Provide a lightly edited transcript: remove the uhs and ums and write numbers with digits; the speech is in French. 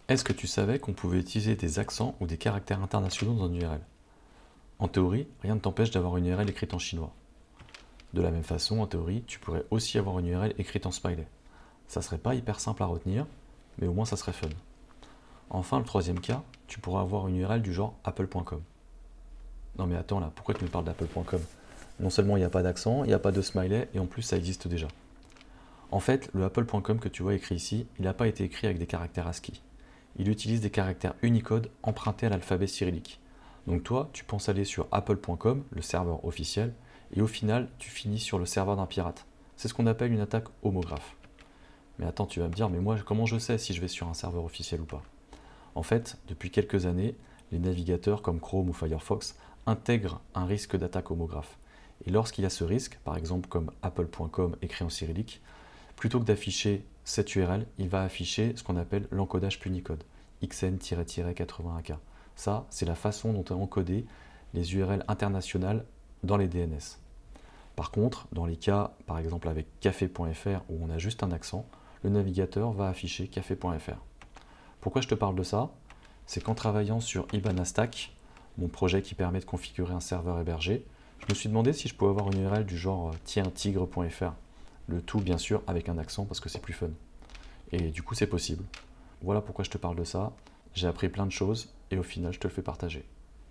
Est-ce que tu savais qu'on pouvait utiliser des accents ou des caractères internationaux dans une URL? En théorie, rien ne t'empêche d'avoir une URL écrite en chinois. De la même façon, en théorie, tu pourrais aussi avoir une URL écrite en smiley. Ça serait pas hyper simple à retenir, mais au moins ça serait fun. Enfin, le troisième cas, tu pourrais avoir une URL du genre apple.com. Non mais attends là, pourquoi tu me parles d'apple.com? Non seulement il n'y a pas d'accent, il n'y a pas de smiley, et en plus ça existe déjà. En fait, le apple.com que tu vois écrit ici, il n'a pas été écrit avec des caractères ASCII. Il utilise des caractères Unicode empruntés à l'alphabet cyrillique. Donc toi, tu penses aller sur apple.com, le serveur officiel, et au final, tu finis sur le serveur d'un pirate. C'est ce qu'on appelle une attaque homographe. Mais attends, tu vas me dire, mais moi, comment je sais si je vais sur un serveur officiel ou pas? En fait, depuis quelques années, les navigateurs comme Chrome ou Firefox intègrent un risque d'attaque homographe. Et lorsqu'il y a ce risque, par exemple comme apple.com écrit en cyrillique, plutôt que d'afficher cette URL, il va afficher ce qu'on appelle l'encodage Punicode, xn-80AK. Ça, c'est la façon dont on encodé les URL internationales dans les DNS. Par contre, dans les cas, par exemple avec café.fr où on a juste un accent, le navigateur va afficher café.fr. Pourquoi je te parle de ça? C'est qu'en travaillant sur Ibanastack, mon projet qui permet de configurer un serveur hébergé, je me suis demandé si je pouvais avoir une URL du genre tiens-tigre.fr. Le tout bien sûr avec un accent parce que c'est plus fun. Et du coup c'est possible. Voilà pourquoi je te parle de ça. J'ai appris plein de choses et au final je te le fais partager.